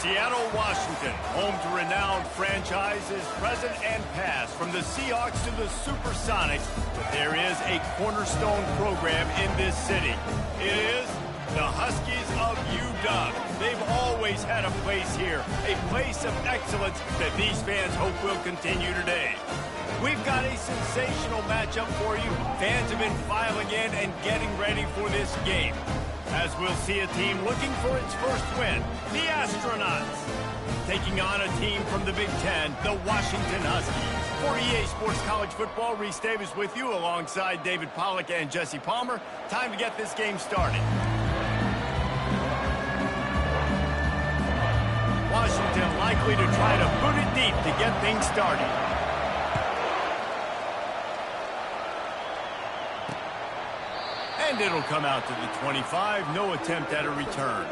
Seattle, Washington, home to renowned franchises present and past, from the Seahawks to the Supersonics. But there is a cornerstone program in this city. It is the Huskies of UW. They've always had a place here, a place of excellence that these fans hope will continue today. We've got a sensational matchup for you. Fans have been filing in and getting ready for this game, as we'll see a team looking for its first win, the Astronauts, taking on a team from the Big Ten, the Washington Huskies. For EA Sports College Football, Reese Davis with you alongside David Pollack and Jesse Palmer. Time to get this game started. Washington likely to try to boot it deep to get things started. And it'll come out to the 25. No attempt at a return.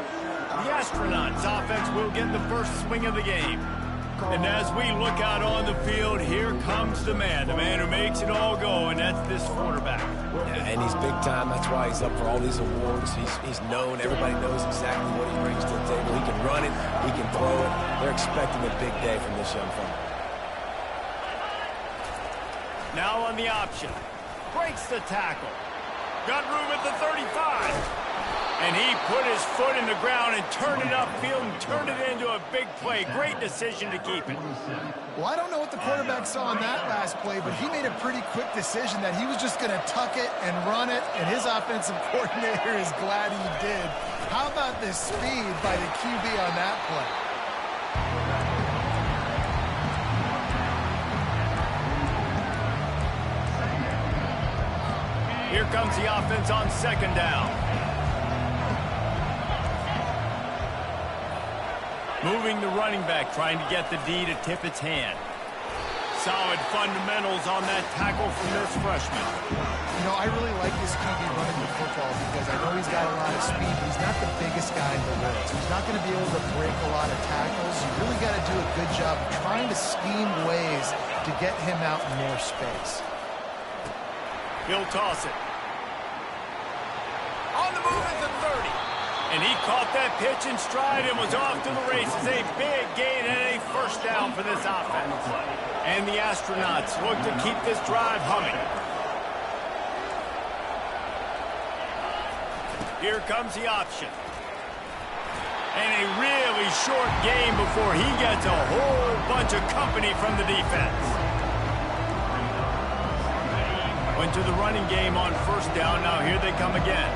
The Astronauts offense will get the first swing of the game. And as we look out on the field, here comes the man who makes it all go, and that's this quarterback. Yeah, and he's big time. That's why he's up for all these awards. He's known. Everybody knows exactly what he brings to the table. He can run it. He can throw it. They're expecting a big day from this young fella. Now on the option. Breaks the tackle. Got room at the 35. And he put his foot in the ground and turned it upfield and turned it into a big play. Great decision to keep it. Well, I don't know what the quarterback saw in that last play, but he made a pretty quick decision that he was just going to tuck it and run it, and his offensive coordinator is glad he did. How about the speed by the QB on that play? Here comes the offense on second down. Moving the running back, trying to get the D to tip its hand. Solid fundamentals on that tackle from this freshman. You know, I really like this QB running the football because I know he's got a lot of speed, but he's not the biggest guy in the world. So he's not going to be able to break a lot of tackles. You really got to do a good job trying to scheme ways to get him out in more space. He'll toss it. On the move at the 30. And he caught that pitch in stride and was off to the races. A big gain and a first down for this offense. And the Astronauts look to keep this drive humming. Here comes the option. And a really short game before he gets a whole bunch of company from the defense. Went to the running game on first down. Now here they come again.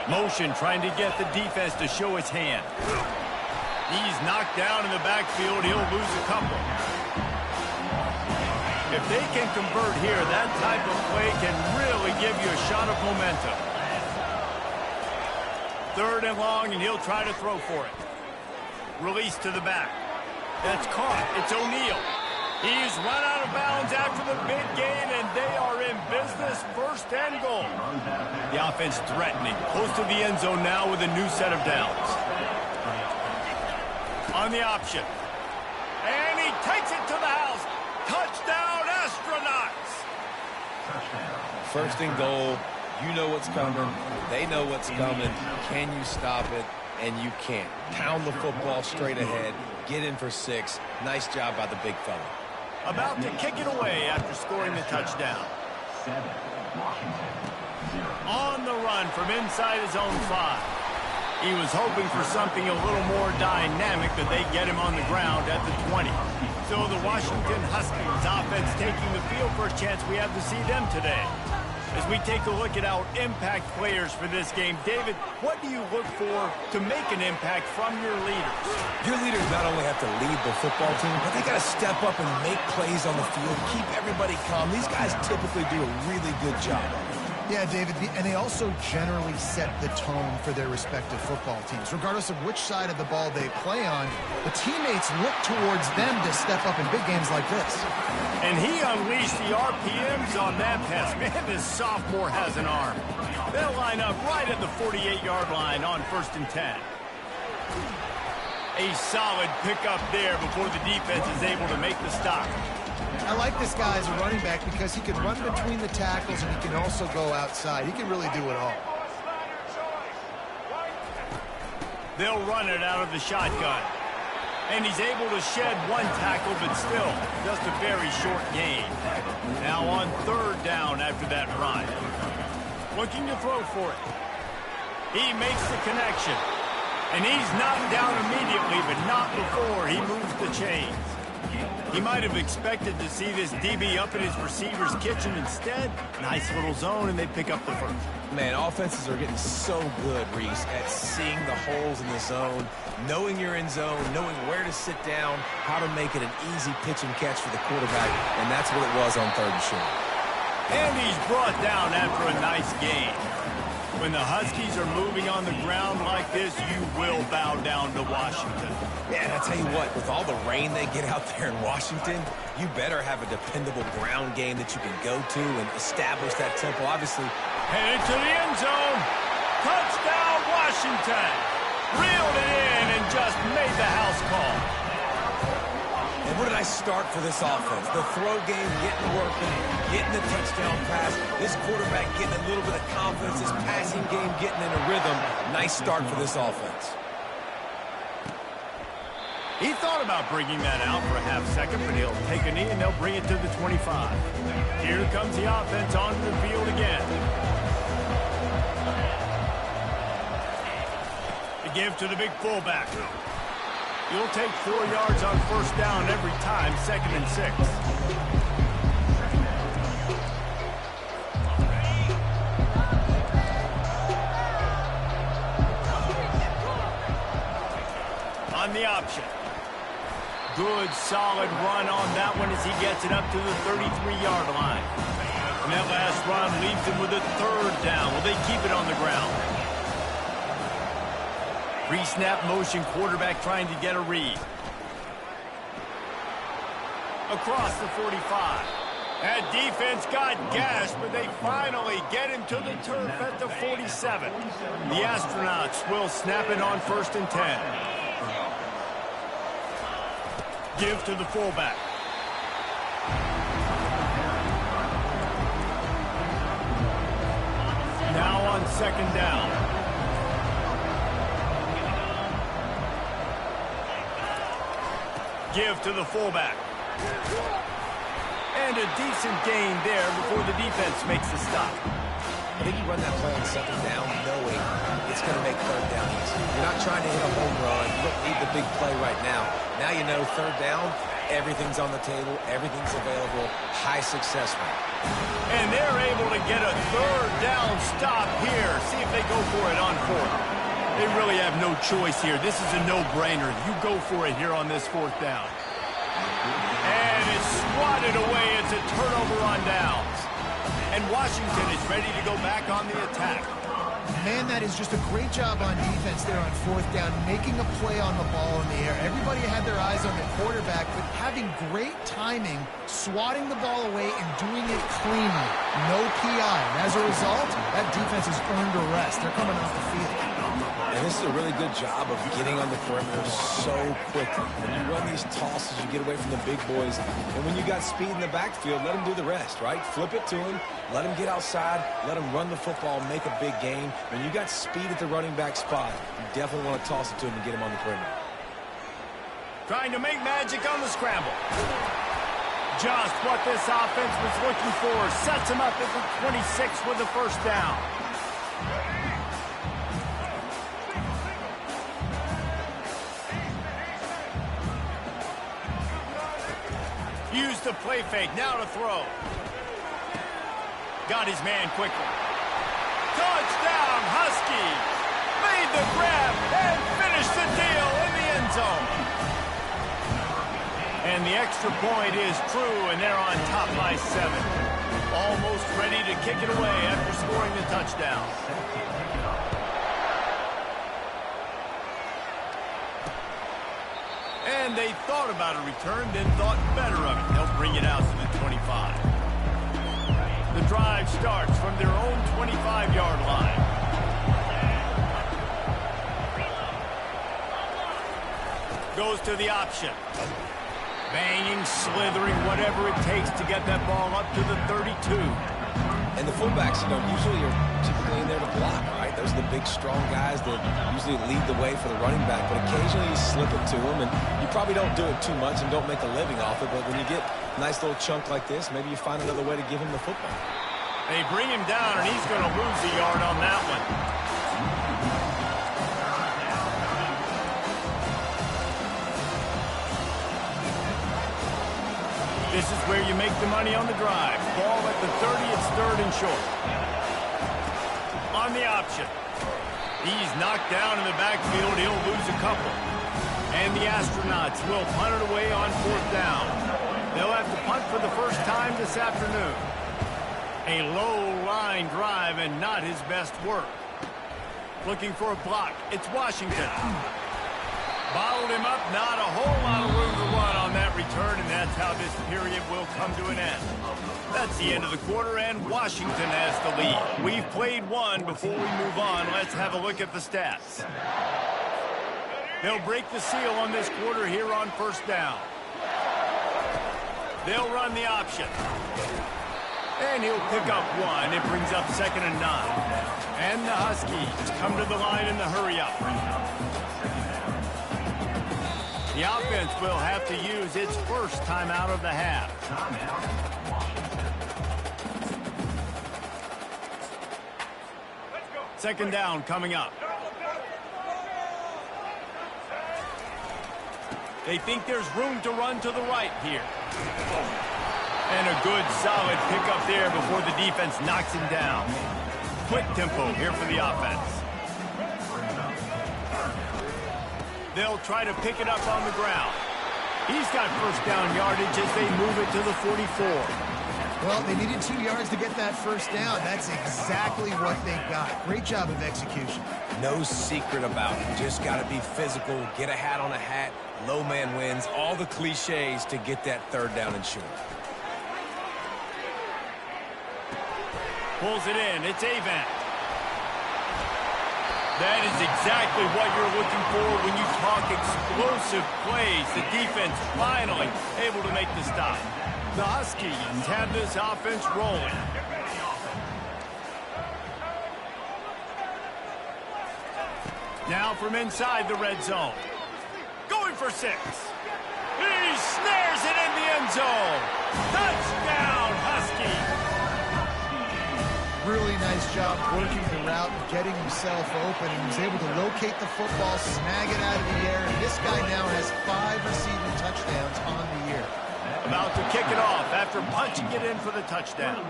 Motion trying to get the defense to show his hand. He's knocked down in the backfield. He'll lose a couple. If they can convert here, that type of play can really give you a shot of momentum. Third and long, and he'll try to throw for it. Release to the back. That's caught. It's O'Neal. He's run out of bounds after the big gain, and they are in business, first and goal. The offense threatening, close to the end zone now with a new set of downs. On the option. And he takes it to the house. Touchdown, Astronauts! First and goal. You know what's coming. They know what's coming. Can you stop it? And you can't. Pound the football straight ahead. Get in for 6. Nice job by the big fella. About to kick it away after scoring the touchdown. On the run from inside his own 5. He was hoping for something a little more dynamic, but they get him on the ground at the 20. So the Washington Huskies offense taking the field for a chance we have to see them today. As we take a look at our impact players for this game, David, what do you look for to make an impact from your leaders? Your leaders not only have to lead the football team, but they got to step up and make plays on the field, keep everybody calm. These guys typically do a really good job. Yeah, David, and they also generally set the tone for their respective football teams. Regardless of which side of the ball they play on, the teammates look towards them to step up in big games like this. And he unleashed the RPMs on that pass. Man, this sophomore has an arm. They'll line up right at the 48-yard line on 1st and 10. A solid pickup there before the defense is able to make the stop. I like this guy as a running back because he can run between the tackles and he can also go outside. He can really do it all. They'll run it out of the shotgun. And he's able to shed one tackle, but still, just a very short gain. Now on third down after that run. Looking to throw for it. He makes the connection. And he's knocked down immediately, but not before he moves the chains. He might have expected to see this DB up in his receiver's kitchen. Instead, nice little zone, and they pick up the first. Man, offenses are getting so good, Reese, at seeing the holes in the zone, knowing you're in zone, knowing where to sit down, how to make it an easy pitch and catch for the quarterback, and that's what it was on third and short. And he's brought down after a nice gain. When the Huskies are moving on the ground like this, you will bow down to Washington. Yeah, and I tell you what, with all the rain they get out there in Washington, you better have a dependable ground game that you can go to and establish that tempo. Obviously, headed to the end zone. Touchdown, Washington. Reeled it in and just made the house call. And what did I start for this offense? The throw game getting working, getting the touchdown pass. This quarterback getting a little bit of confidence. This passing game getting in a rhythm. Nice start for this offense. He thought about bringing that out for a half second, but he'll take a knee and they'll bring it to the 25. Here comes the offense onto the field again. The give to the big fullback. You'll take 4 yards on first down every time, 2nd and 6. On the option. Good, solid run on that one as he gets it up to the 33-yard line. And that last run leaves him with a third down. Will they keep it on the ground? Pre-snap motion, quarterback trying to get a read. Across the 45. That defense got gashed, but they finally get him to the turf at the 47. The Astronauts will snap it on 1st and 10. Give to the fullback. Now on 2nd down. Give to the fullback. And a decent gain there before the defense makes the stop. I think you run that play on 2nd down knowing it's going to make 3rd down easy. You're not trying to hit a home run. You don't need the big play right now. Now you know 3rd down, everything's on the table, everything's available, high success rate. And they're able to get a 3rd down stop here. See if they go for it on 4th. They really have no choice here. This is a no-brainer. You go for it here on this 4th down. And it's swatted away. It's a turnover on downs. And Washington is ready to go back on the attack. Man, that is just a great job on defense there on 4th down, making a play on the ball in the air. Everybody had their eyes on the quarterback, but having great timing, swatting the ball away and doing it cleanly. No PI. And as a result, that defense has earned a rest. They're coming off the field. And this is a really good job of getting on the perimeter so quickly. When you run these tosses, you get away from the big boys. And when you got speed in the backfield, let them do the rest, right? Flip it to him, let him get outside, let him run the football, make a big gain. When you got speed at the running back spot, you definitely want to toss it to him and get him on the perimeter. Trying to make magic on the scramble. Just what this offense was looking for. Sets him up at the 26 with the 1st down. Use the play fake, now to throw. Got his man quickly. Touchdown, Huskies! Made the grab and finished the deal in the end zone. And the extra point is true, and they're on top by 7. Almost ready to kick it away after scoring the touchdown. And they thought about a return, then thought better of it. They'll bring it out to the 25. The drive starts from their own 25-yard line. Goes to the option. Banging, slithering, whatever it takes to get that ball up to the 32. And the fullbacks, usually are typically in there to block, right? Those are the big, strong guys that usually lead the way for the running back. But occasionally you slip it to them, and you probably don't do it too much and don't make a living off it. But when you get a nice little chunk like this, maybe you find another way to give him the football. They bring him down, and he's going to lose a yard on that one. This is where you make the money on the drive. Ball at the 30, it's 3rd and short. On the option. He's knocked down in the backfield. He'll lose a couple. And the Astronauts will punt it away on 4th down. They'll have to punt for the first time this afternoon. A low-line drive and not his best work. Looking for a block. It's Washington. Bottled him up. Not a whole lot of room to run on that return, and that's how this period will come to an end. That's the end of the quarter, and Washington has the lead. We've played one. Before we move on, let's have a look at the stats. They'll break the seal on this quarter here on 1st down. They'll run the option. And he'll pick up 1. It brings up 2nd and 9. And the Huskies come to the line in the hurry-up. The offense will have to use its first timeout of the half. 2nd down coming up. They think there's room to run to the right here. And a good, solid pickup there before the defense knocks him down. Quick tempo here for the offense. They'll try to pick it up on the ground. He's got 1st down yardage as they move it to the 44. Well, they needed 2 yards to get that 1st down. That's exactly what they got. Great job of execution. No secret about it. Just got to be physical, get a hat on a hat, low man wins, all the cliches to get that 3rd down and short. Pulls it in. It's Avant. That is exactly what you're looking for when you talk explosive plays. The defense finally able to make the stop. The Huskies have this offense rolling. Now from inside the red zone. Going for 6. He snares it in the end zone. Touchdown, Huskies. Really nice job working the route and getting himself open. He was able to locate the football, snag it out of the air, and this guy now has 5 receiving touchdowns on the year. About to kick it off after punching it in for the touchdown.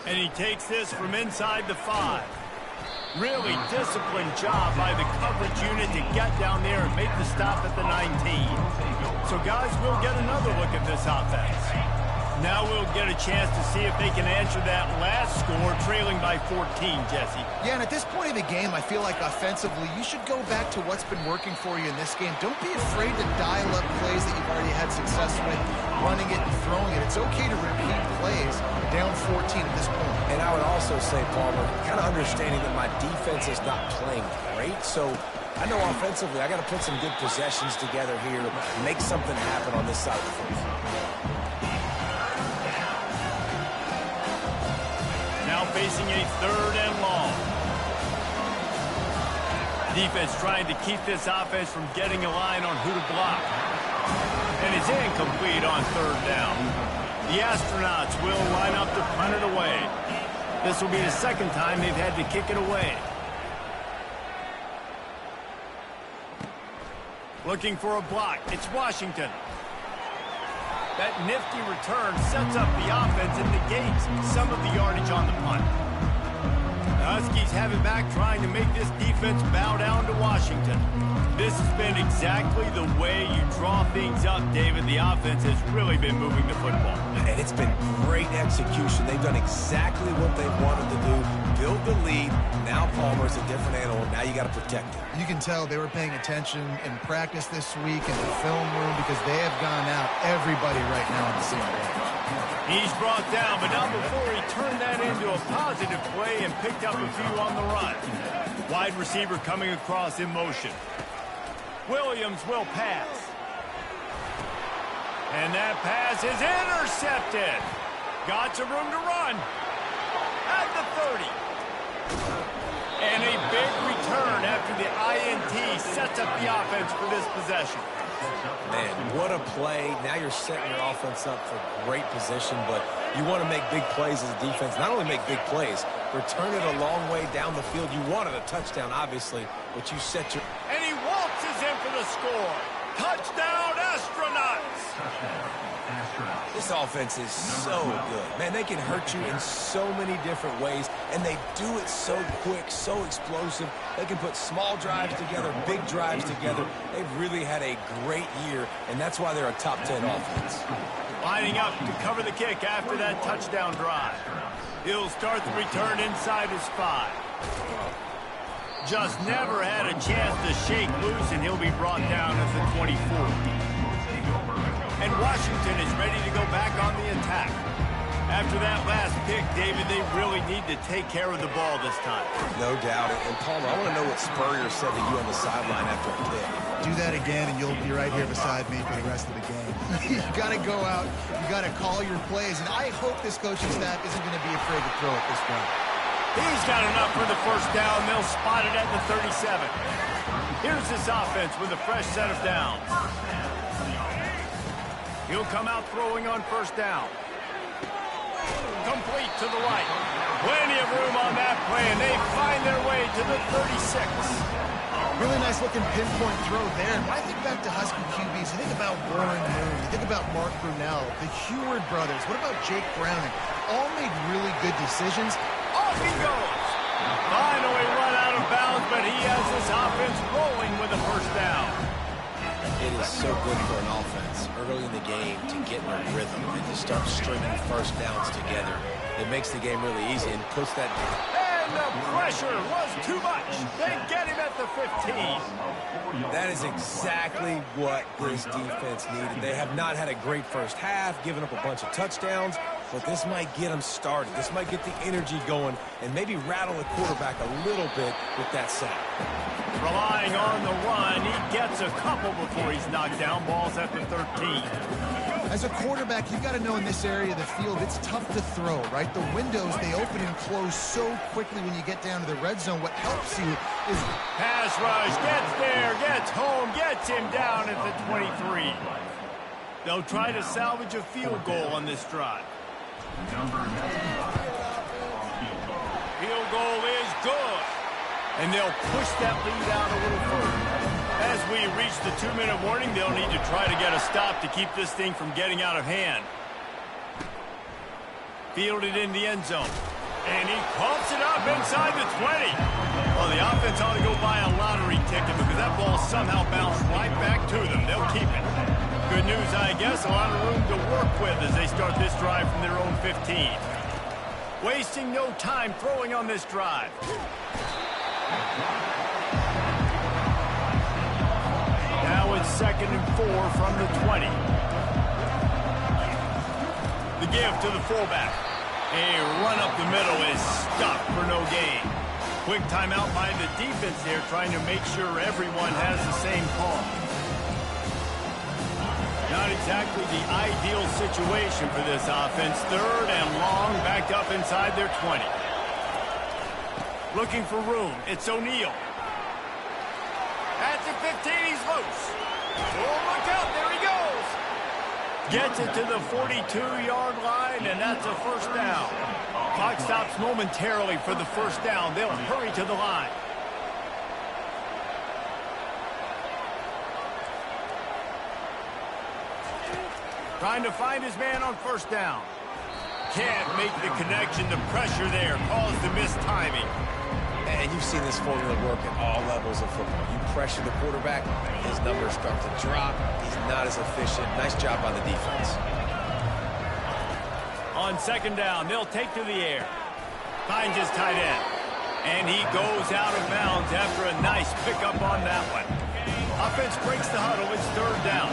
And he takes this from inside the 5. Really disciplined job by the coverage unit to get down there and make the stop at the 19. So guys, we'll get another look at this offense. Now we'll get a chance to see if they can answer that last score, trailing by 14, Jesse. Yeah, and at this point in the game, I feel like offensively, you should go back to what's been working for you in this game. Don't be afraid to dial up plays that you've already had success with, running it and throwing it. It's okay to repeat plays down 14 at this point. And I would also say, Palmer, kind of understanding that my defense is not playing great, so I know offensively I got to put some good possessions together here, make something happen on this side of the football. Now facing a 3rd and long. Defense trying to keep this offense from getting a line on who to block. And it's incomplete on 3rd down. The Astronauts will line up to punt it away. This will be the 2nd time they've had to kick it away. Looking for a block. It's Washington. That nifty return sets up the offense and negates some of the yardage on the punt. The Huskies have it back, trying to make this defense bow down to Washington. This has been exactly the way you draw things up, David. The offense has really been moving the football. And it's been great execution. They've done exactly what they wanted to do. Build the lead. Now Palmer's a different animal. Now you got to protect him. You can tell they were paying attention in practice this week in the film room because they have gone out everybody right now on the same page. He's brought down, but not before he turned that into a positive play and picked up a few on the run. Wide receiver coming across in motion. Williams will pass. And that pass is intercepted. Got some room to run. At the 30. And a big return after the INT sets up the offense for this possession. Man, what a play. Now you're setting your offense up for great position, but you want to make big plays as a defense. Not only make big plays, return it a long way down the field. You wanted a touchdown, obviously, but you set your... And he waltzes in for the score. Touchdown, Astronauts! This offense is so good. Man, they can hurt you in so many different ways, and they do it so quick, so explosive. They can put small drives together, big drives together. They've really had a great year, and that's why they're a top 10 offense. Lining up to cover the kick after that touchdown drive. He'll start the return inside his 5. Just never had a chance to shake loose, and he'll be brought down at the 24. And Washington is ready to go back on the attack. After that last pick, David, they really need to take care of the ball this time. No doubt. And Palmer, I want to know what Spurrier said to you on the sideline after a pick. Do that again, and you'll be right here beside me for the rest of the game. You got to go out. You got to call your plays. And I hope this coaching staff isn't going to be afraid to throw at this point. He's got enough for the first down. They'll spot it at the 37. Here's this offense with a fresh set of downs. He'll come out throwing on first down. Complete to the right. Plenty of room on that play, and they find their way to the 36. Really nice looking pinpoint throw there. And when I think back to Husky QBs, you think about Warren Moon, you think about Mark Brunell, the Heward brothers. What about Jake Browning? All made really good decisions. Off he goes. Finally run out of bounds, but he has this offense rolling with a first down. It is so good for an offense early in the game to get in a rhythm and to start stringing first downs together. It makes the game really easy and puts that... And the pressure was too much. They get him at the 15. That is exactly what this defense needed. They have not had a great first half, given up a bunch of touchdowns, but this might get them started. This might get the energy going and maybe rattle the quarterback a little bit with that sack. Relying on the run, he gets a couple before he's knocked down. Ball's at the 13. As a quarterback, you've got to know in this area of the field, it's tough to throw, right? The windows, they open and close so quickly when you get down to the red zone. What helps you is... Pass rush, gets there, gets home, gets him down at the 23. They'll try to salvage a field goal on this drive. Field goal is good. And they'll push that lead out a little further. As we reach the 2-minute warning, they'll need to try to get a stop to keep this thing from getting out of hand. Fielded in the end zone. And he pumps it up inside the 20. Well, the offense ought to go buy a lottery ticket because that ball somehow bounced right back to them. They'll keep it. Good news, I guess. A lot of room to work with as they start this drive from their own 15. Wasting no time throwing on this drive. Now it's 2nd and 4 from the 20. The give to the fullback. A run up the middle is stopped for no gain. Quick timeout by the defense there, trying to make sure everyone has the same call. Not exactly the ideal situation for this offense. 3rd and long, backed up inside their 20. Looking for room. It's O'Neal. At the 15, he's loose. Oh, look out. There he goes. Gets it to the 42-yard line, and that's a first down. Clock stops momentarily for the first down. They'll hurry to the line. Trying to find his man on first down. Can't make the connection. The pressure there caused the missed timing. And you've seen this formula work at all levels of football. You pressure the quarterback, his numbers start to drop. He's not as efficient. Nice job by the defense. On 2nd down, they'll take to the air. Finds his tight end. And he goes out of bounds after a nice pickup on that one. Offense breaks the huddle. It's 3rd down.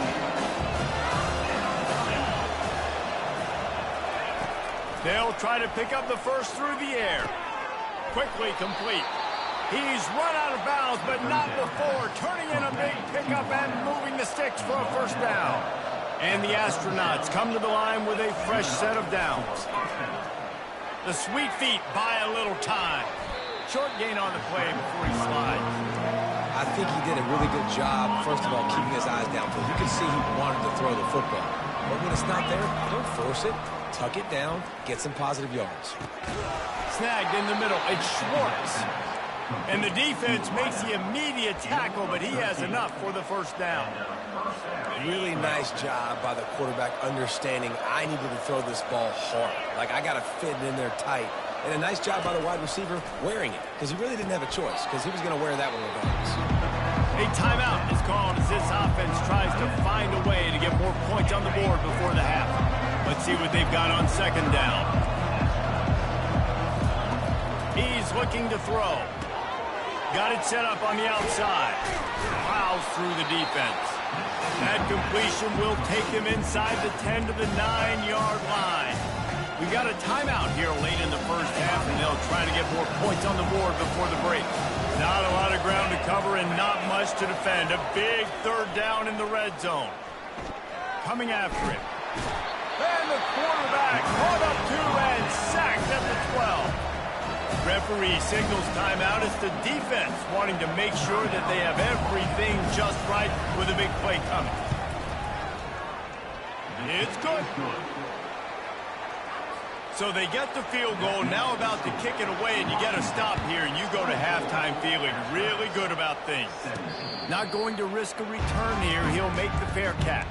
They'll try to pick up the first through the air. Quickly complete. He's run out of bounds, but not before turning in a big pickup and moving the sticks for a first down. And the Astronauts come to the line with a fresh set of downs. The sweet feet buy a little time. Short gain on the play before he slides. I think he did a really good job, first of all, keeping his eyes downfield. You can see he wanted to throw the football. But when it's not there, don't force it. Tuck it down, get some positive yards. Snagged in the middle. It's Schwartz. And the defense makes the immediate tackle, but he has enough for the first down. Really nice job by the quarterback understanding I needed to throw this ball hard. Like, I got to fit it in there tight. And a nice job by the wide receiver wearing it, because he really didn't have a choice, because he was going to wear that one regardless. A timeout is called as this offense tries to find a way to get more points on the board before the half. Let's see what they've got on second down. He's looking to throw. Got it set up on the outside. Plows through the defense. That completion will take him inside the 10 to the 9-yard line. We got a timeout here late in the first half, and they'll try to get more points on the board before the break. Not a lot of ground to cover and not much to defend. A big third down in the red zone. Coming after it. And the quarterback caught up to and sacked at the 12. Referee signals timeout. It's the defense wanting to make sure that they have everything just right with a big play coming. It's good. So they get the field goal, now about to kick it away, and you get a stop here, and you go to halftime feeling really good about things. Not going to risk a return here. He'll make the fair catch.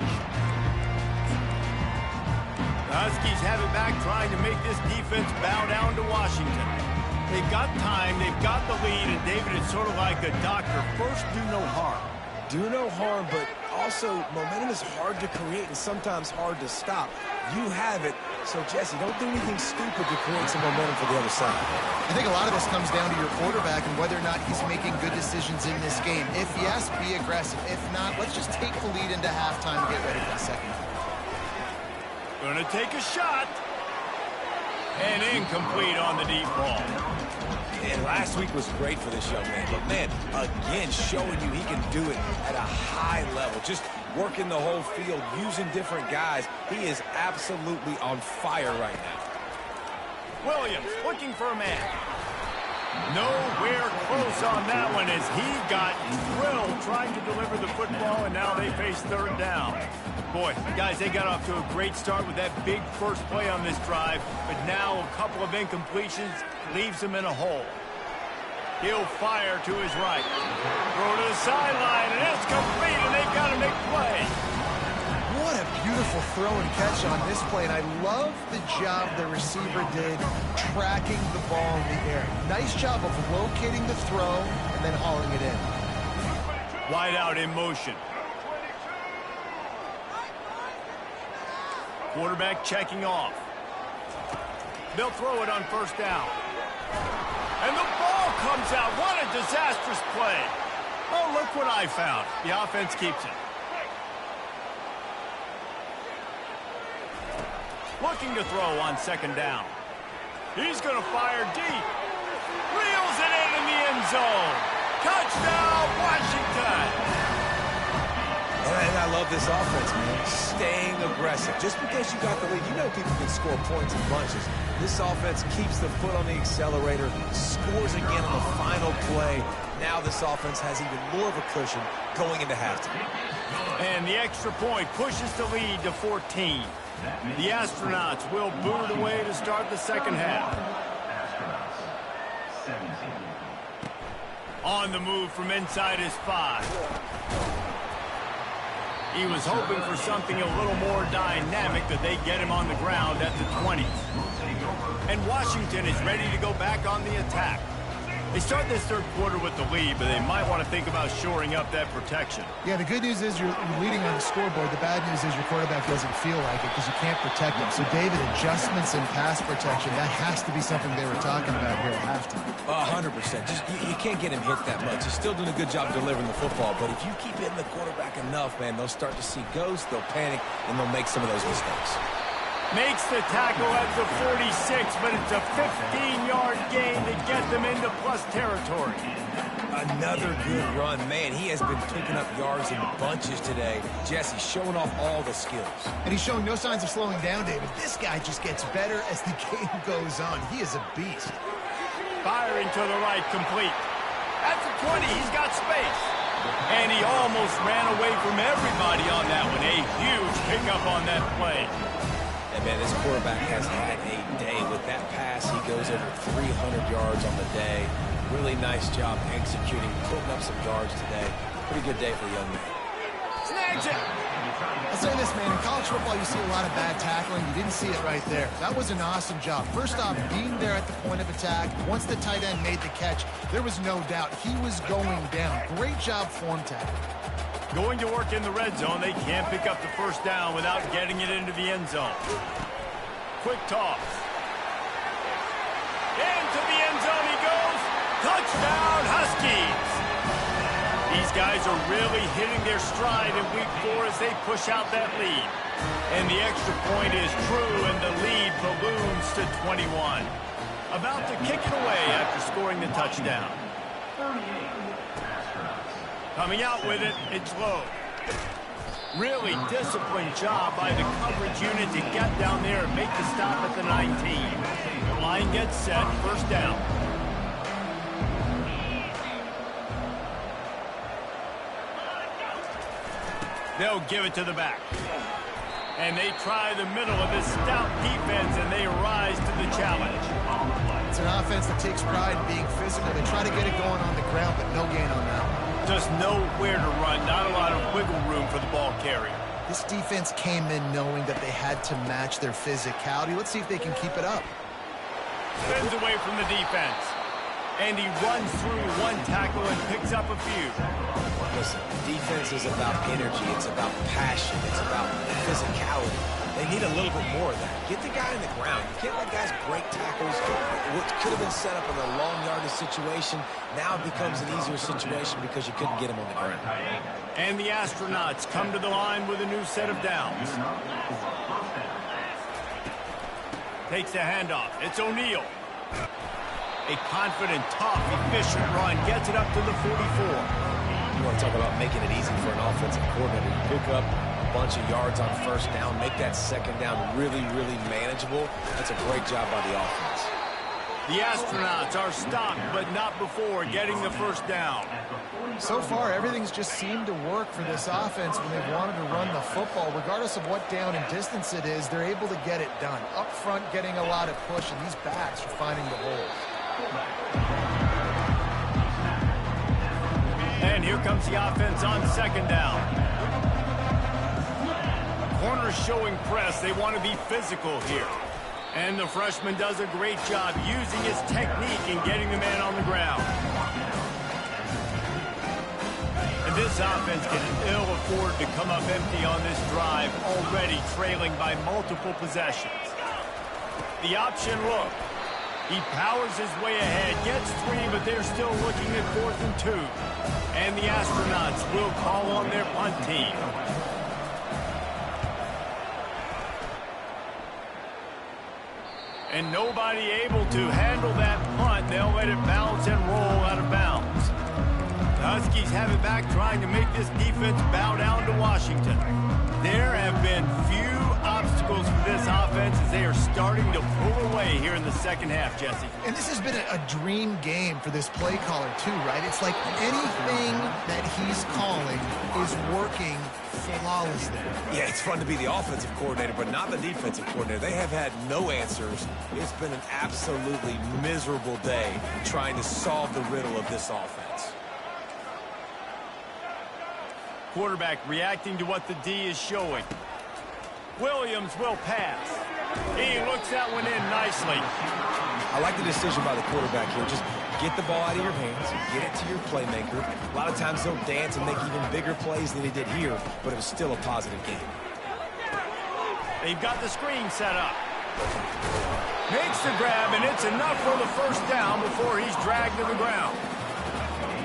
The Huskies have it back, trying to make this defense bow down to Washington. They've got time, they've got the lead, and David, it's sort of like a doctor. First, do no harm. Do no harm, but also momentum is hard to create and sometimes hard to stop. You have it, so Jesse, don't do anything stupid to create some momentum for the other side. I think a lot of this comes down to your quarterback and whether or not he's making good decisions in this game. If yes, be aggressive. If not, let's just take the lead into halftime and get ready for the second. Gonna take a shot. And incomplete on the deep ball. And last week was great for this young man. But, man, again, showing you he can do it at a high level. Just working the whole field, using different guys. He is absolutely on fire right now. Williams looking for a man. Nowhere close on that one as he got drilled trying to deliver the football, and now they face third down. Boy, guys, they got off to a great start with that big first play on this drive, but now a couple of incompletions leaves him in a hole. He'll fire to his right. Throw to the sideline, and it's complete, and they've got to make play. What a beautiful throw and catch on this play, and I love the job the receiver did tracking the ball in the air. Nice job of locating the throw and then hauling it in. Wide out in motion. Quarterback checking off. They'll throw it on first down. And the ball comes out. What a disastrous play. Oh, look what I found. The offense keeps it. Looking to throw on second down. He's going to fire deep. Reels it in the end zone. Touchdown, Washington. And I love this offense, man. Staying aggressive. Just because you got the lead, you know people can score points in bunches. This offense keeps the foot on the accelerator, scores again on the final play. Now this offense has even more of a cushion going into halftime. And the extra point pushes the lead to 14. The Astronauts will boot it away to start the second half. On the move from inside his 5. He was hoping for something a little more dynamic, that they get him on the ground at the 20. And Washington is ready to go back on the attack. They start this third quarter with the lead, but they might want to think about shoring up that protection. Yeah, the good news is you're leading on the scoreboard. The bad news is your quarterback doesn't feel like it because you can't protect him. So, David, adjustments in pass protection, that has to be something they were talking about here at halftime. 100%. Just you can't get him hit that much. He's still doing a good job delivering the football, but if you keep hitting the quarterback enough, man, they'll start to see ghosts, they'll panic, and they'll make some of those mistakes. Makes the tackle at the 46, but it's a 15-yard gain to get them into plus territory. Another good run. Man, he has been picking up yards in bunches today. Jesse showing off all the skills. And he's showing no signs of slowing down, David. This guy just gets better as the game goes on. He is a beast. Firing to the right, complete. At the 20, he's got space. And he almost ran away from everybody on that one. A huge pickup on that play. And, man, this quarterback has had a day. With that pass, he goes over 300 yards on the day. Really nice job executing, putting up some yards today. Pretty good day for the young man. Snags it. I'll say this, man. In college football, you see a lot of bad tackling. You didn't see it right there. That was an awesome job. First off, being there at the point of attack. Once the tight end made the catch, there was no doubt he was going down. Great job form tackle. Going to work in the red zone. They can't pick up the first down without getting it into the end zone. Quick toss. Into the end zone he goes. Touchdown, Huskies. These guys are really hitting their stride in week 4 as they push out that lead. And the extra point is true, and the lead balloons to 21. About to kick it away after scoring the touchdown. Coming out with it, it's low. Really disciplined job by the coverage unit to get down there and make the stop at the 19. The line gets set, first down. They'll give it to the back. And they try the middle of this stout defense, and they rise to the challenge. It's an offense that takes pride in being physical. They try to get it going on the ground, but no gain on that one. Just nowhere to run, not a lot of wiggle room for the ball carrier. This defense came in knowing that they had to match their physicality. Let's see if they can keep it up. Spins away from the defense. And he runs through one tackle and picks up a few. Listen, defense is about energy. It's about passion. It's about physicality. They need a little bit more of that. Get the guy in the ground. You can't let guys break tackles. What could have been set up in a long yardage situation now becomes an easier situation because you couldn't get him on the ground. And the Astronauts come to the line with a new set of downs. Takes the handoff. It's O'Neal. A confident, tough, efficient run. Gets it up to the 44. You want to talk about making it easy for an offensive coordinator. You pick up a bunch of yards on first down, make that second down really, really manageable. That's a great job by the offense. The Astronauts are stopped, but not before getting the first down. So far, everything's just seemed to work for this offense when they've wanted to run the football. Regardless of what down and distance it is, they're able to get it done. Up front, getting a lot of push, and these backs are finding the holes. And here comes the offense on second down. Corners showing press. They want to be physical here. And the freshman does a great job using his technique and getting the man on the ground. And this offense can ill afford to come up empty on this drive, already trailing by multiple possessions. The option look. He powers his way ahead, gets 3, but they're still looking at 4th and 2. And the Astronauts will call on their punt team. And nobody able to handle that punt. They'll let it bounce and roll out of bounds. The Huskies have it back, trying to make this defense bow down to Washington. There have been few obstacles for this offense as they are starting to pull away here in the second half, Jesse. And this has been a dream game for this play caller, too, right? It's like anything that he's calling is working flawlessly. Yeah, it's fun to be the offensive coordinator, but not the defensive coordinator. They have had no answers. It's been an absolutely miserable day trying to solve the riddle of this offense. Quarterback reacting to what the D is showing. Williams will pass. He looks that one in nicely. I like the decision by the quarterback here. Just get the ball out of your hands, get it to your playmaker. A lot of times they'll dance and make even bigger plays than he did here, but it was still a positive game. They've got the screen set up. Makes the grab, and it's enough for the first down before he's dragged to the ground.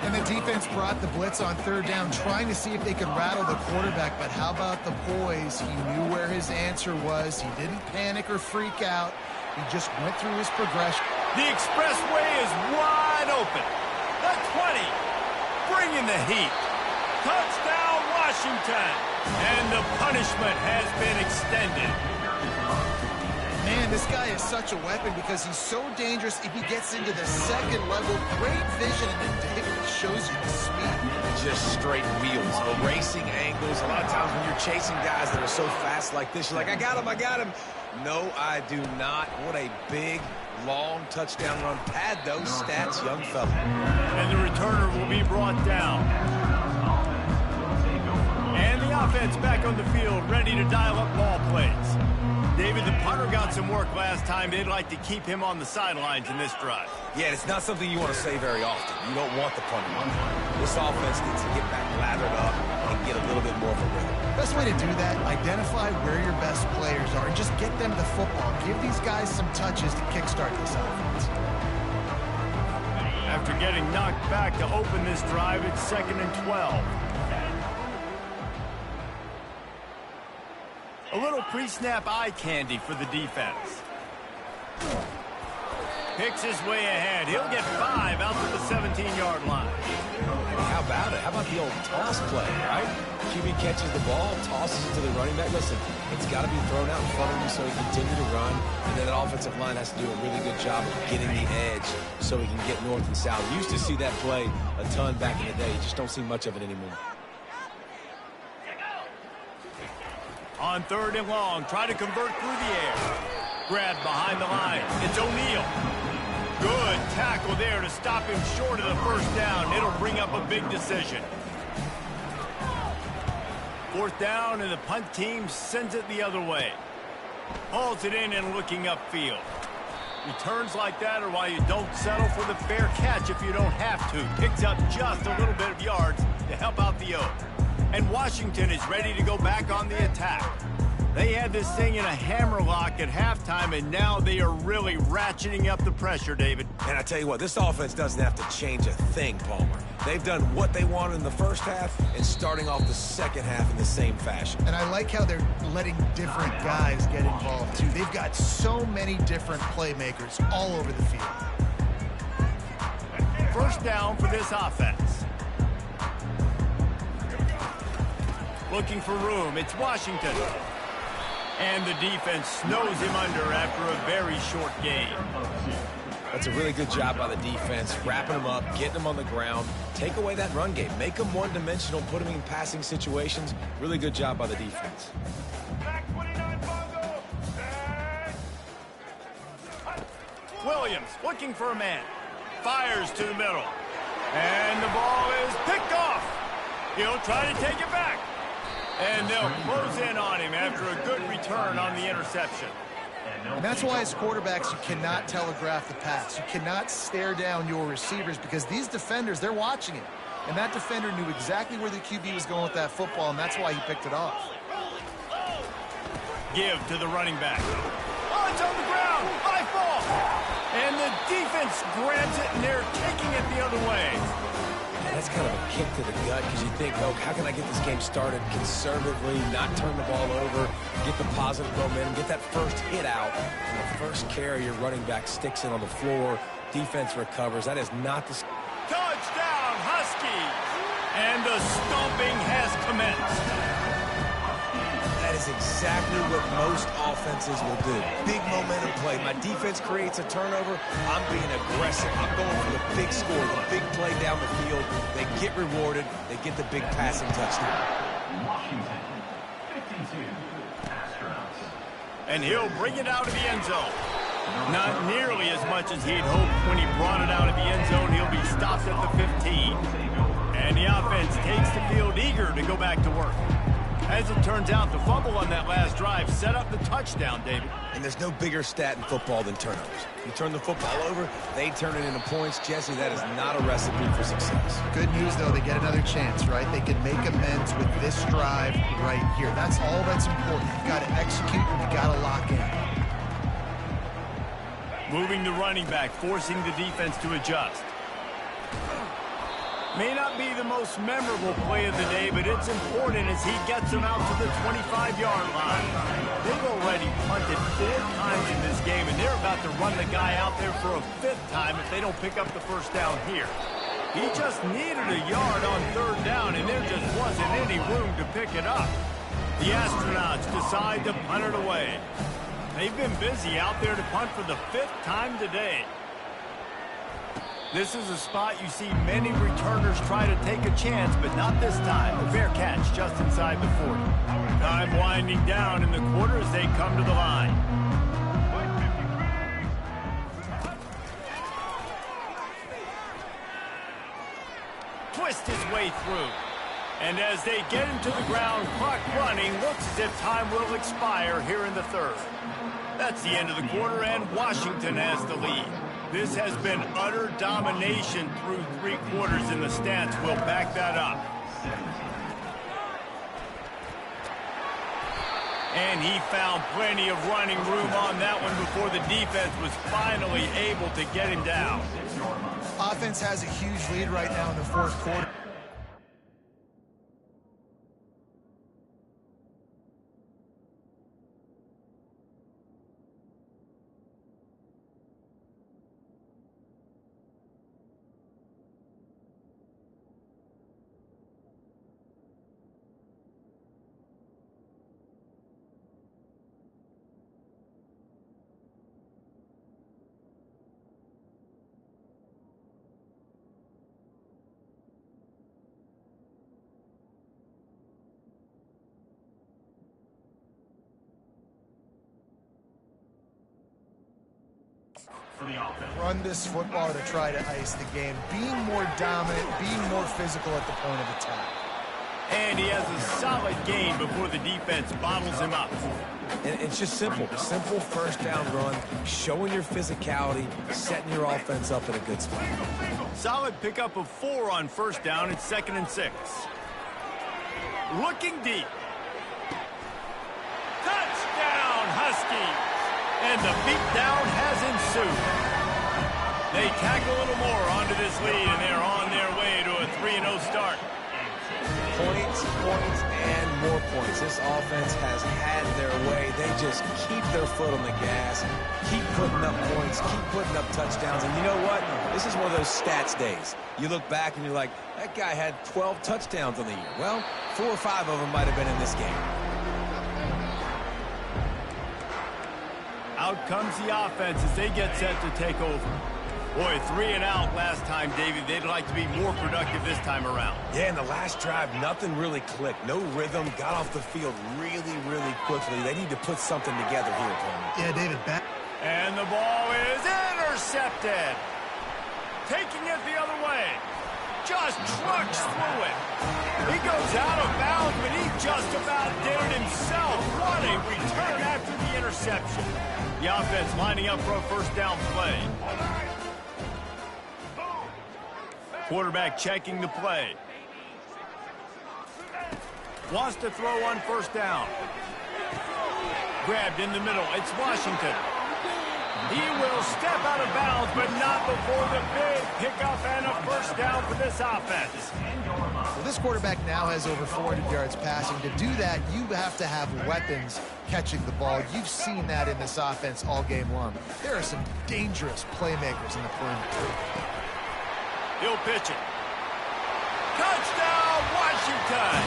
And the defense brought the blitz on third down, trying to see if they could rattle the quarterback. But how about the poise? He knew where his answer was. He didn't panic or freak out. He just went through his progression. The expressway is wide open. The 20, bringing the heat. Touchdown, Washington. And the punishment has been extended. Man, this guy is such a weapon because he's so dangerous if he gets into the second level. Great vision, and then David shows you the speed. Just straight wheels, erasing angles. A lot of times when you're chasing guys that are so fast like this, you're like, I got him, I got him. No, I do not. What a big, long touchdown run. Pad those stats, young fella. And the returner will be brought down. And the offense back on the field, ready to dial up ball plays. David, the punter got some work last time. They'd like to keep him on the sidelines in this drive. Yeah, it's not something you want to say very often. You don't want the punter. This offense needs to get back lathered up and get a little bit more of a rhythm. Best way to do that, identify where your best players are and just get them the football. Give these guys some touches to kickstart this offense. After getting knocked back to open this drive, it's 2nd and 12. A little pre-snap eye candy for the defense. Picks his way ahead. He'll get 5 out to the 17-yard line. How about it? How about the old toss play, right? QB catches the ball, tosses it to the running back. Listen, it's got to be thrown out in front of you so he can continue to run. And then the offensive line has to do a really good job of getting the edge so he can get north and south. You used to see that play a ton back in the day. You just don't see much of it anymore. On 3rd and long, try to convert through the air. Grabbed behind the line. It's O'Neal. Good tackle there to stop him short of the first down. It'll bring up a big decision. 4th down, and the punt team sends it the other way. Hauls it in and looking upfield. Returns like that are why you don't settle for the fair catch if you don't have to. Picks up just a little bit of yards to help out the O. And Washington is ready to go back on the attack. They had this thing in a hammerlock at halftime, and now they are really ratcheting up the pressure, David. And I tell you what, this offense doesn't have to change a thing, Palmer. They've done what they wanted in the first half and starting off the second half in the same fashion. And I like how they're letting different guys get involved, too. They've got so many different playmakers all over the field. 1st down for this offense. Looking for room. It's Washington. And the defense snows him under after a very short game. That's a really good job by the defense, wrapping him up, getting him on the ground. Take away that run game. Make him one-dimensional, put him in passing situations. Really good job by the defense. Williams looking for a man. Fires to the middle. And the ball is picked off. He'll try to take it back. And they'll close in on him after a good return on the interception. And that's why as quarterbacks you cannot telegraph the pass. You cannot stare down your receivers because these defenders, they're watching it. And that defender knew exactly where the QB was going with that football, and that's why he picked it off. Give to the running back. Oh, it's on the ground. High fall. And the defense grabs it, and they're taking it the other way. That's kind of a kick to the gut because you think, oh, how can I get this game started conservatively, not turn the ball over, get the positive momentum, get that first hit out, and the first carry, your running back sticks it on the floor, defense recovers. That is not the... Touchdown, Huskies! And the stomping has commenced. That is exactly what most offenses will do. Big momentum play. My defense creates a turnover. I'm being aggressive. I'm going for the big score, the big play down the field. They get rewarded. They get the big passing touchdown. Washington, 52, Astros. And he'll bring it out of the end zone. Not nearly as much as he'd hoped when he brought it out of the end zone. He'll be stopped at the 15. And the offense takes the field eager to go back to work. As it turns out, the fumble on that last drive set up the touchdown, David. And there's no bigger stat in football than turnovers. You turn the football over, they turn it into points. Jesse, that is not a recipe for success. Good news, though, they get another chance, right? They can make amends with this drive right here. That's all that's important. You've got to execute and you've got to lock in. Moving the running back, forcing the defense to adjust. May not be the most memorable play of the day, but it's important as he gets them out to the 25-yard line. They've already punted 4 times in this game, and they're about to run the guy out there for a 5th time if they don't pick up the first down here. He just needed a yard on third down, and there just wasn't any room to pick it up. The Astronauts decide to punt it away. They've been busy out there to punt for the 5th time today. This is a spot you see many returners try to take a chance, but not this time. A fair catch just inside the 40. Time winding down in the quarter as they come to the line. Twist his way through. And as they get into the ground, clock running, looks as if time will expire here in the 3rd. That's the end of the quarter, and Washington has the lead. This has been utter domination through 3 quarters, and the stats will back that up. And he found plenty of running room on that one before the defense was finally able to get him down. Offense has a huge lead right now in the 4th quarter. For the offense. Run this football to try to ice the game. Being more dominant, being more physical at the point of attack. And he has a solid gain before the defense bottles him up. And it's just simple. Simple first down run, showing your physicality, setting your offense up in a good spot. Solid pickup of 4 on first down. It's 2nd and 6. Looking deep. Touchdown, Huskies. And the beatdown has ensued. They tack a little more onto this lead, and they're on their way to a 3-0 start. Points, and more points. This offense has had their way. They just keep their foot on the gas, keep putting up points, keep putting up touchdowns. And you know what? This is one of those stats days. You look back and you're like, that guy had 12 touchdowns on the year. Well, 4 or 5 of them might have been in this game. Out comes the offense as they get set to take over. Boy, 3 and out last time, Davey. They'd like to be more productive this time around. Yeah, in the last drive, nothing really clicked. No rhythm, got off the field really, really quickly. They need to put something together here, Tony. Yeah, David, back. And the ball is intercepted. Taking it the other way. Just trucks through it. He goes out of bounds, but he just about did it himself. What a return after the interception. The offense lining up for a first down play. Quarterback checking the play. Wants to throw on first down. Grabbed in the middle. It's Washington. He will step out of bounds, but not before the big pickup and a first down for this offense. Well, this quarterback now has over 400 yards passing. To do that, you have to have weapons catching the ball. You've seen that in this offense all game long. There are some dangerous playmakers in the perimeter. He'll pitch it. Touchdown, Washington!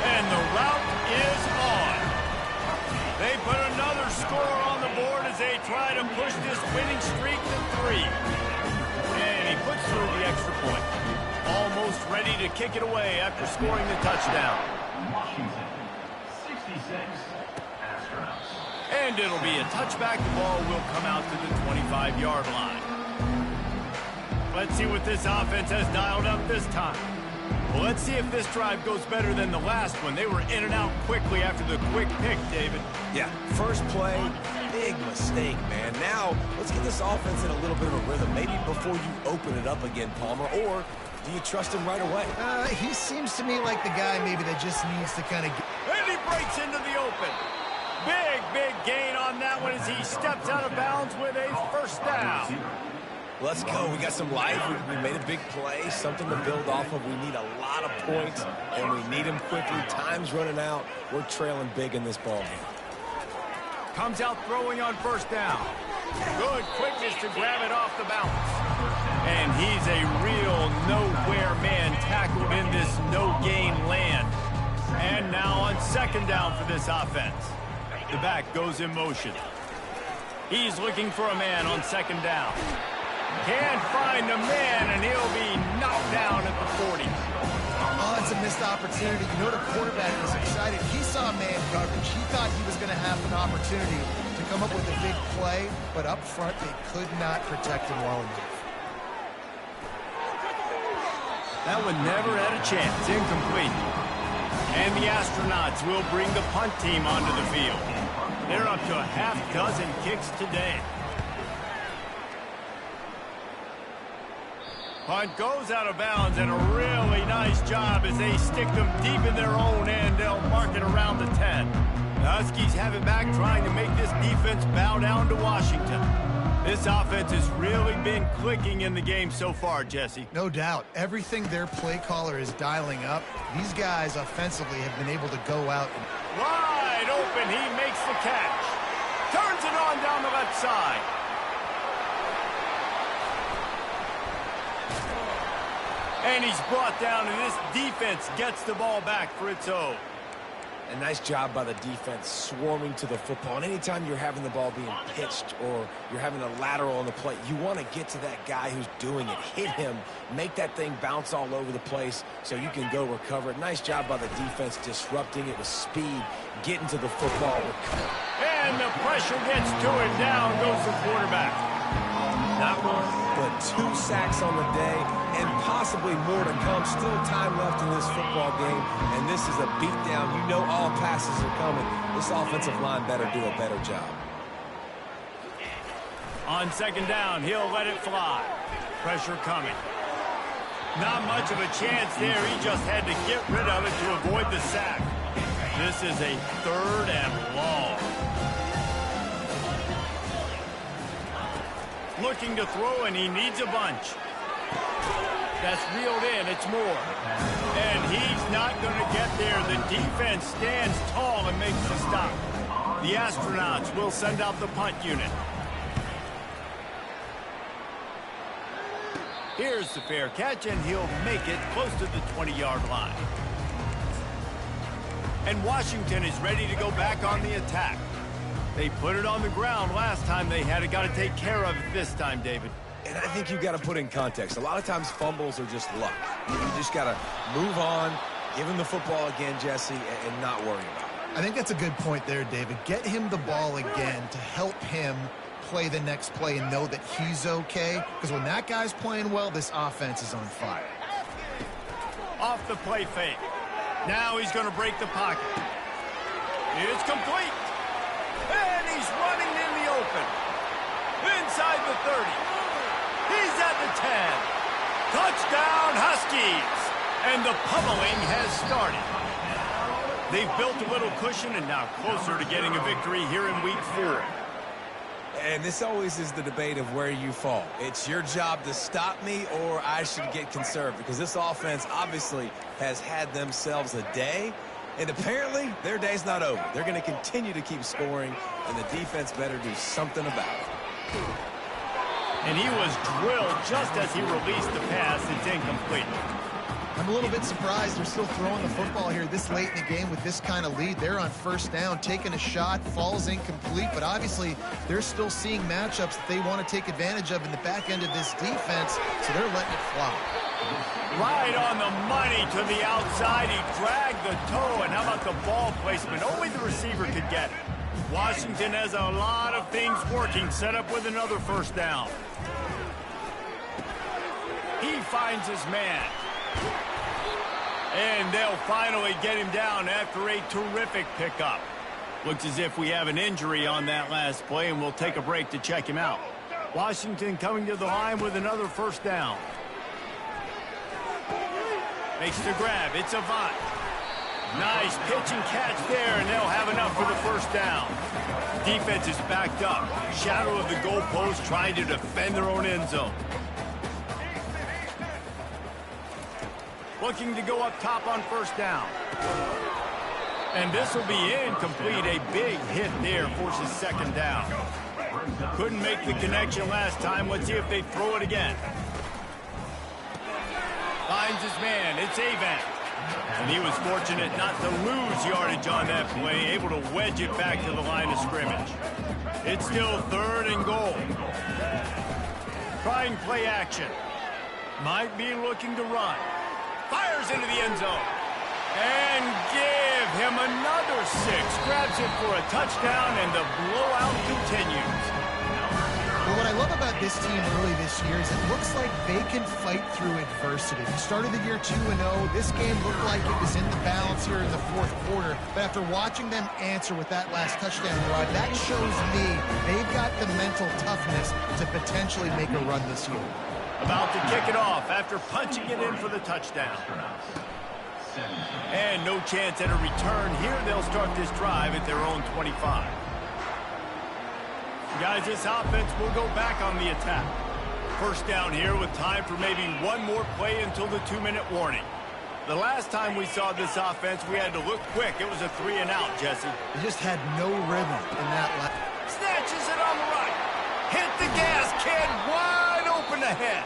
And the route is on. They put another score on the board as they try to push this winning streak to 3. And he puts through the extra point. Almost ready to kick it away after scoring the touchdown. Washington, 66. Astronauts. And it'll be a touchback. The ball will come out to the 25-yard line. Let's see what this offense has dialed up this time. Well, let's see if this drive goes better than the last one. They were in and out quickly after the quick pick, David. Yeah, first play, big mistake, man. Now, let's get this offense in a little bit of a rhythm. Maybe before you open it up again, Palmer, or do you trust him right away? He seems to me like the guy maybe that just needs to kind of get... And he breaks into the open. Big gain on that one as he steps out of bounds with a first down. Let's go. We got some life. We made a big play, something to build off of. We need a lot of points, and we need them quickly. Time's running out. We're trailing big in this ball game. Comes out throwing on first down. Good quickness to grab it off the bounce. And he's a real nowhere man tackled in this no-gain land. And now on second down for this offense. The back goes in motion. He's looking for a man on second down. Can't find a man, and he'll be knocked down at the 40. Oh, it's a missed opportunity. You know the quarterback was excited. He saw man coverage. He thought he was going to have an opportunity to come up with a big play, but up front they could not protect him well enough. That one never had a chance. Incomplete. And the Astronauts will bring the punt team onto the field. They're up to a half dozen kicks today. Punt goes out of bounds, and a really nice job as they stick them deep in their own end. They'll mark it around the 10. The Huskies have it back, trying to make this defense bow down to Washington. This offense has really been clicking in the game so far, Jesse. No doubt. Everything their play caller is dialing up, these guys offensively have been able to go out. Wide open, he makes the catch. Turns it on down the left side. And he's brought down, and this defense gets the ball back for its own. A nice job by the defense swarming to the football. And anytime you're having the ball being pitched or you're having a lateral on the plate, you want to get to that guy who's doing it. Hit him. Make that thing bounce all over the place so you can go recover it. Nice job by the defense disrupting it with speed, getting to the football. And the pressure gets to it. Down goes the quarterback. Not one, but 2 sacks on the day, and possibly more to come. Still time left in this football game, and this is a beatdown. You know all passes are coming. This offensive line better do a better job. On second down, he'll let it fly. Pressure coming. Not much of a chance there. He just had to get rid of it to avoid the sack. This is a 3rd and long. Looking to throw, and he needs a bunch. That's reeled in. It's more. And he's not going to get there. The defense stands tall and makes the stop. The Astronauts will send out the punt unit. Here's the fair catch, and he'll make it close to the 20-yard line. And Washington is ready to go back on the attack. They put it on the ground last time they had it. Got to take care of it this time, David. And I think you've got to put in context. A lot of times fumbles are just luck. You just got to move on, give him the football again, Jesse, and not worry about it. I think that's a good point there, David. Get him the ball again to help him play the next play and know that he's okay. Because when that guy's playing well, this offense is on fire. Off the play fake. Now he's going to break the pocket. It's complete. And he's running in the open. Inside the 30. He's at the 10. Touchdown, Huskies. And the pummeling has started. They've built a little cushion and now closer to getting a victory here in week 4. And this always is the debate of where you fall. It's your job to stop me, or I should get conserved, because this offense obviously has had themselves a day. And apparently, their day's not over. They're going to continue to keep scoring, and the defense better do something about it. And he was drilled just as he released the pass. It's incomplete. I'm a little bit surprised they're still throwing the football here this late in the game with this kind of lead. They're on first down, taking a shot, falls incomplete, but obviously they're still seeing matchups that they want to take advantage of in the back end of this defense, so they're letting it fly. Right on the money to the outside. He dragged the toe, and how about the ball placement? Only the receiver could get it. Washington has a lot of things working, set up with another first down. He finds his man. And they'll finally get him down after a terrific pickup. Looks as if we have an injury on that last play, and we'll take a break to check him out. Washington coming to the line with another first down. Makes the grab. It's Avant. Nice pitch and catch there, and they'll have enough for the first down. Defense is backed up. Shadow of the goalpost, trying to defend their own end zone. Looking to go up top on first down. And this will be incomplete. A big hit there forces second down. Couldn't make the connection last time. Let's see if they throw it again. Finds his man. It's Avent. And he was fortunate not to lose yardage on that play, able to wedge it back to the line of scrimmage. It's still 3rd and goal. Trying play action. Might be looking to run. Fires into the end zone. And give him another 6. Grabs it for a touchdown, and the blowout continues. Well, what I love about this team early this year is it looks like they can fight through adversity. They started the year 2-0. This game looked like it was in the balance here in the 4th quarter. But after watching them answer with that last touchdown drive, that shows me they've got the mental toughness to potentially make a run this year. About to kick it off after punching it in for the touchdown. And no chance at a return here. They'll start this drive at their own 25. Guys, this offense will go back on the attack. First down here with time for maybe one more play until the 2-minute warning. The last time we saw this offense, we had to look quick. It was a 3-and-out, Jesse. They just had no rhythm in that last. Snatches it on the right. Hit the gas, kid. Wide open ahead.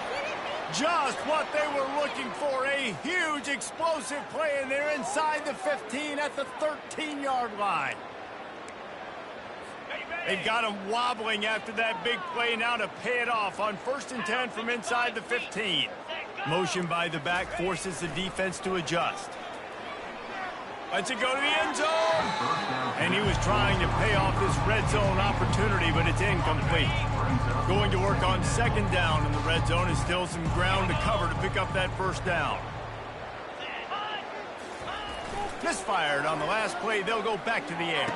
Just what they were looking for. A huge explosive play, and they're inside the 15 at the 13-yard line. They've got him wobbling after that big play now to pay it off on 1st and 10 from inside the 15. Motion by the back forces the defense to adjust. Lets it go to the end zone. And he was trying to pay off this red zone opportunity, but it's incomplete. Going to work on 2nd down in the red zone is still some ground to cover to pick up that 1st down. Misfired on the last play. They'll go back to the air.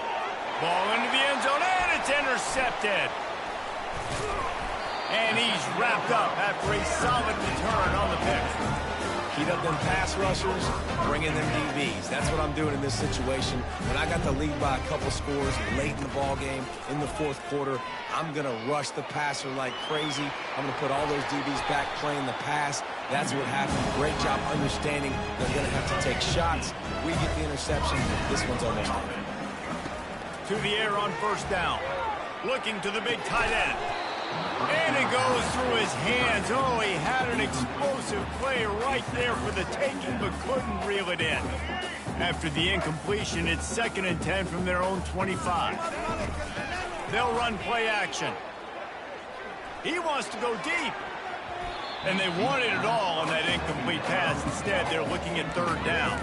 Ball into the end zone, and it's intercepted. And he's wrapped up after a solid return on the pick. Heat up them pass rushers, bring in them DBs. That's what I'm doing in this situation. When I got the lead by a couple scores late in the ball game, in the 4th quarter, I'm going to rush the passer like crazy. I'm going to put all those DBs back playing the pass. That's what happened. Great job understanding they're going to have to take shots. We get the interception. This one's almost done. To the air on 1st down. Looking to the big tight end. And it goes through his hands. Oh, he had an explosive play right there for the taking, but couldn't reel it in. After the incompletion, it's 2nd and 10 from their own 25. They'll run play action. He wants to go deep. And they wanted it all on that incomplete pass. Instead, they're looking at 3rd down.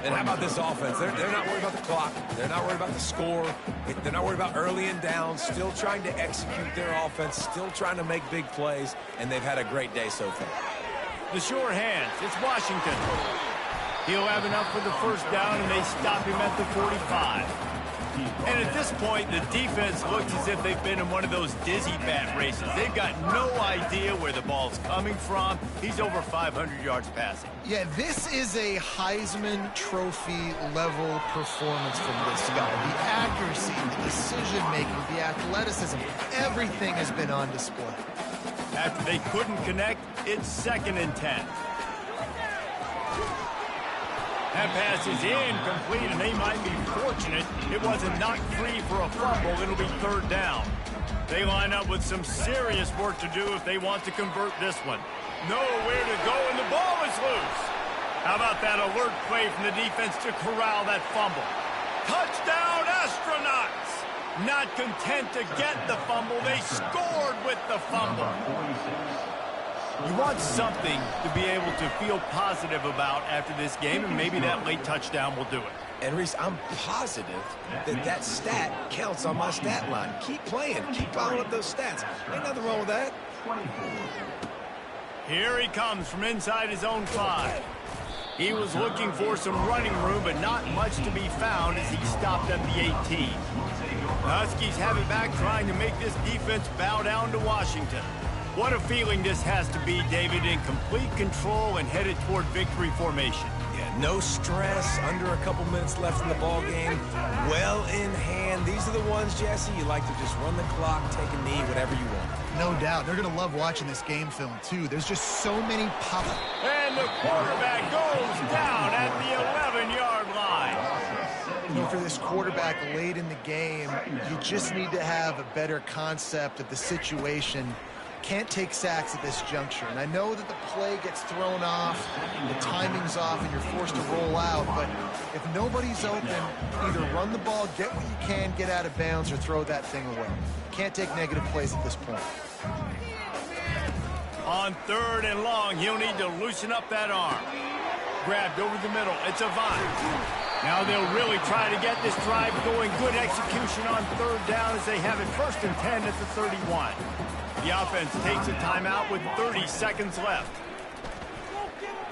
And how about this offense? They're not worried about the clock. They're not worried about the score. They're not worried about early and down. Still trying to execute their offense. Still trying to make big plays. And they've had a great day so far. The sure hands. It's Washington. He'll have enough for the 1st down, and they stop him at the 45. And at this point, the defense looks as if they've been in one of those dizzy bat races. They've got no idea where the ball's coming from. He's over 500 yards passing. Yeah, this is a Heisman Trophy level performance from this guy. The accuracy, the decision-making, the athleticism, everything has been on display. After they couldn't connect, it's 2nd and 10. That pass is incomplete, and they might be fortunate it wasn't knocked free for a fumble. It'll be 3rd down. They line up with some serious work to do if they want to convert this one. Nowhere to go, and the ball is loose. How about that alert play from the defense to corral that fumble? Touchdown, Astronauts! Not content to get the fumble, they scored with the fumble. You want something to be able to feel positive about after this game, and maybe that late touchdown will do it. And, Reese, I'm positive that stat counts on my stat line. Keep playing. Keep piling up those stats. Ain't nothing wrong with that. Here he comes from inside his own 5. He was looking for some running room, but not much to be found as he stopped at the 18. The Huskies have it back, trying to make this defense bow down to Washington. What a feeling this has to be, David, in complete control and headed toward victory formation. Yeah, no stress, under a couple minutes left in the ball game, well in hand. These are the ones, Jesse, you like to just run the clock, take a knee, whatever you want. No doubt. They're going to love watching this game film, too. There's just so many pop. And the quarterback goes down at the 11-yard line. You know, for this quarterback late in the game, you just need to have a better concept of the situation. can't take sacks at this juncture. And I know that the play gets thrown off, the timing's off, and you're forced to roll out. But if nobody's open, either run the ball, get what you can, get out of bounds, or throw that thing away. Can't take negative plays at this point. On 3rd and long, he'll need to loosen up that arm. Grabbed over the middle. It's Avant. Now they'll really try to get this drive going. Good execution on 3rd down as they have it 1st and 10 at the 31. The offense takes a timeout with 30 seconds left.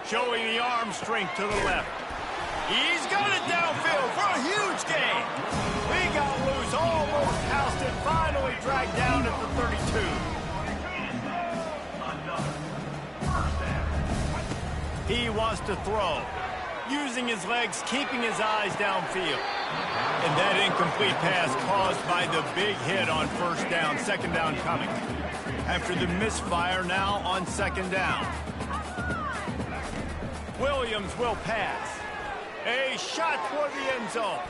Showing the arm strength to the left. He's got it downfield for a huge gain. He got loose, almost housed it, finally dragged down at the 32. He wants to throw. Using his legs, keeping his eyes downfield. And that incomplete pass caused by the big hit on 1st down, 2nd down coming. After the misfire, now on 2nd down. Williams will pass. A shot toward the end zone.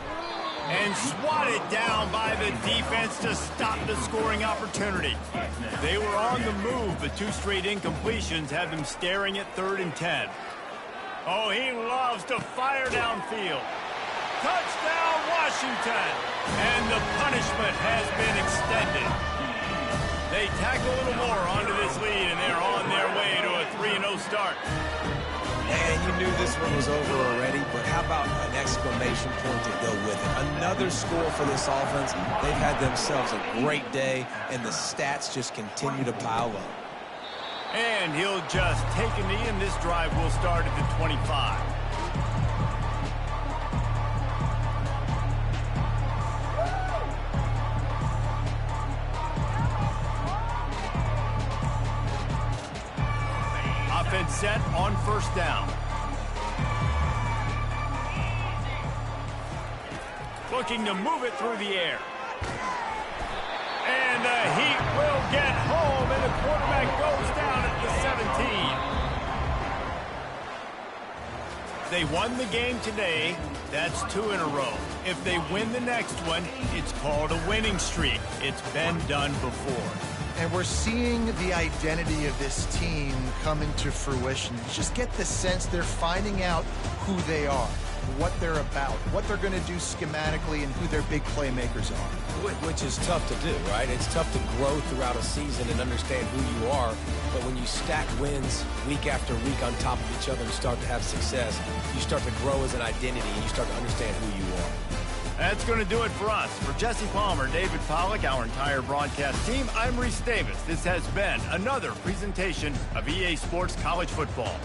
And swatted down by the defense to stop the scoring opportunity. They were on the move, but 2 straight incompletions had them staring at 3rd and 10. Oh, he loves to fire downfield. Touchdown, Washington. And the punishment has been extended. They tack a little more onto this lead, and they're on their way to a 3-0 start. And you knew this one was over already, but how about an exclamation point to go with it? Another score for this offense. They've had themselves a great day, and the stats just continue to pile up. And he'll just take a knee, and this drive will start at the 25. Offense set on 1st down. Looking to move it through the air. And the Heat will get home, and the quarterback goes down at the 17. They won the game today. That's 2 in a row. If they win the next one, it's called a winning streak. It's been done before. And we're seeing the identity of this team come into fruition. You just get the sense they're finding out who they are, what they're about, what they're going to do schematically, and who their big playmakers are. Which is tough to do, right? It's tough to grow throughout a season and understand who you are. But when you stack wins week after week on top of each other and start to have success, you start to grow as an identity and you start to understand who you are. That's going to do it for us. For Jesse Palmer, David Pollack, our entire broadcast team, I'm Reese Davis. This has been another presentation of EA Sports College Football.